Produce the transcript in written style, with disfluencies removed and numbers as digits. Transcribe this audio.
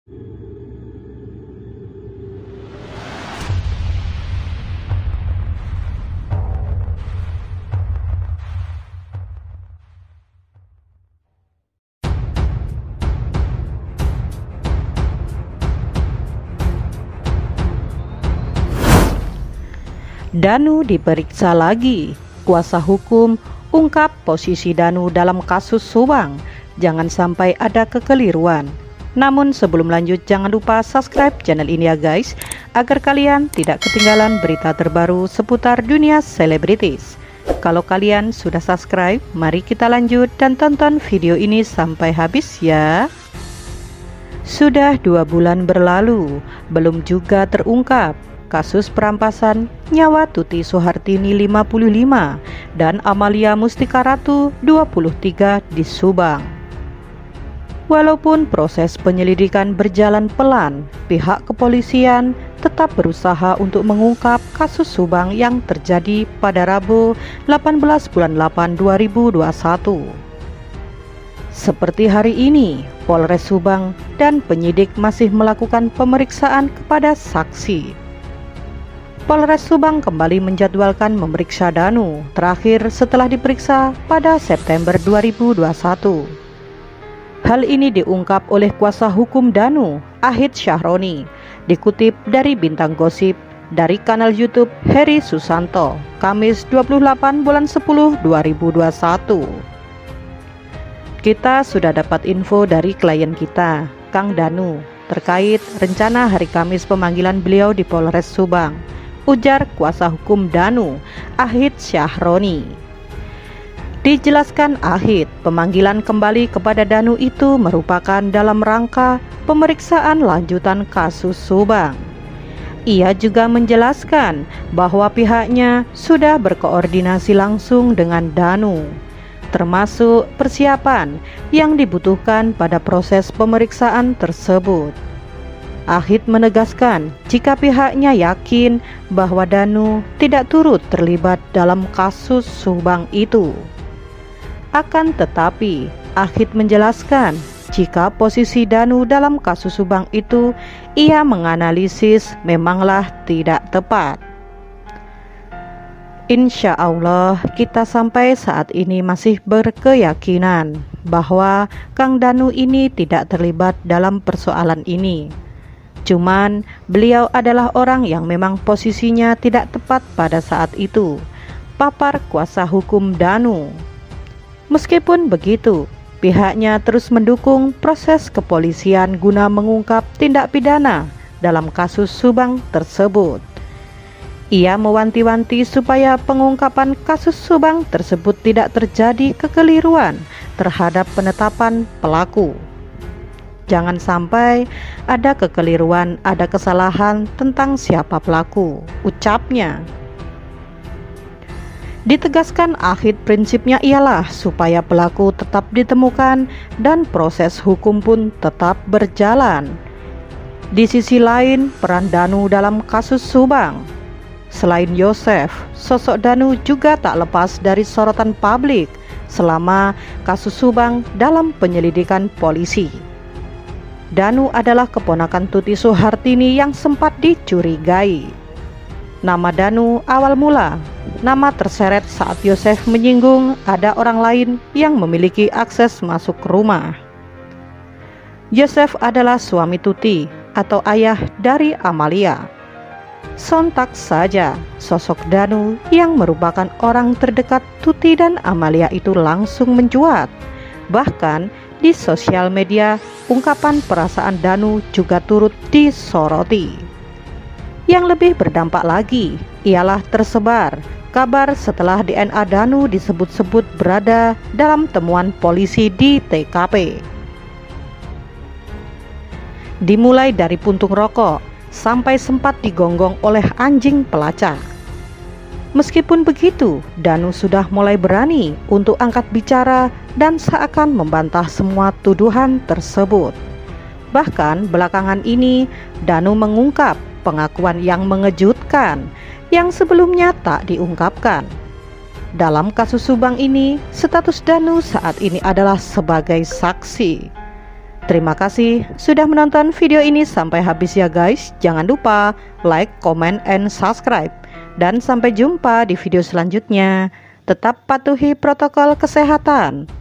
Danu diperiksa lagi. Kuasa hukum ungkap posisi Danu dalam kasus Subang. Jangan sampai ada kekeliruan. Namun sebelum lanjut, jangan lupa subscribe channel ini ya guys, agar kalian tidak ketinggalan berita terbaru seputar dunia selebritis. Kalau kalian sudah subscribe, mari kita lanjut dan tonton video ini sampai habis ya. Sudah 2 bulan berlalu, belum juga terungkap kasus perampasan nyawa Tuti Soehartini 55 dan Amalia Mustika Ratu 23 di Subang. Walaupun proses penyelidikan berjalan pelan, pihak kepolisian tetap berusaha untuk mengungkap kasus Subang yang terjadi pada Rabu 18 bulan 8 2021. Seperti hari ini, Polres Subang dan penyidik masih melakukan pemeriksaan kepada saksi. Polres Subang kembali menjadwalkan memeriksa Danu terakhir setelah diperiksa pada September 2021. Hal ini diungkap oleh kuasa hukum Danu, Ahid Syahroni, dikutip dari Bintang Gosip dari kanal YouTube Heri Susanto, Kamis 28 bulan 10 2021. Kita sudah dapat info dari klien kita, Kang Danu, terkait rencana hari Kamis pemanggilan beliau di Polres Subang, ujar kuasa hukum Danu, Ahid Syahroni. Dijelaskan Ahid, pemanggilan kembali kepada Danu itu merupakan dalam rangka pemeriksaan lanjutan kasus Subang. Ia juga menjelaskan bahwa pihaknya sudah berkoordinasi langsung dengan Danu, termasuk persiapan yang dibutuhkan pada proses pemeriksaan tersebut. Ahid menegaskan jika pihaknya yakin bahwa Danu tidak turut terlibat dalam kasus Subang itu. Akan tetapi, Ahid menjelaskan jika posisi Danu dalam kasus Subang itu ia menganalisis memanglah tidak tepat. Insya Allah kita sampai saat ini masih berkeyakinan bahwa Kang Danu ini tidak terlibat dalam persoalan ini. Cuman beliau adalah orang yang memang posisinya tidak tepat pada saat itu, papar kuasa hukum Danu. Meskipun begitu, pihaknya terus mendukung proses kepolisian guna mengungkap tindak pidana dalam kasus Subang tersebut. Ia mewanti-wanti supaya pengungkapan kasus Subang tersebut tidak terjadi kekeliruan terhadap penetapan pelaku. Jangan sampai ada kekeliruan, ada kesalahan tentang siapa pelaku, ucapnya. Ditegaskan Ahid, prinsipnya ialah supaya pelaku tetap ditemukan dan proses hukum pun tetap berjalan. Di sisi lain, peran Danu dalam kasus Subang. Selain Yosef, sosok Danu juga tak lepas dari sorotan publik selama kasus Subang dalam penyelidikan polisi. Danu adalah keponakan Tuti Soehartini yang sempat dicurigai. Nama Danu awal mula nama terseret saat Yosef menyinggung ada orang lain yang memiliki akses masuk rumah. Yosef adalah suami Tuti atau ayah dari Amalia. Sontak saja sosok Danu yang merupakan orang terdekat Tuti dan Amalia itu langsung mencuat. Bahkan di sosial media, ungkapan perasaan Danu juga turut disoroti. Yang lebih berdampak lagi ialah tersebar kabar setelah DNA Danu disebut-sebut berada dalam temuan polisi di TKP. Dimulai dari puntung rokok sampai sempat digonggong oleh anjing pelacak. Meskipun begitu, Danu sudah mulai berani untuk angkat bicara dan seakan membantah semua tuduhan tersebut. Bahkan belakangan ini, Danu mengungkap pengakuan yang mengejutkan yang sebelumnya tak diungkapkan. Dalam kasus Subang ini, status Danu saat ini adalah sebagai saksi. Terima kasih sudah menonton video ini sampai habis ya guys. Jangan lupa like, comment, and subscribe. Dan sampai jumpa di video selanjutnya. Tetap patuhi protokol kesehatan.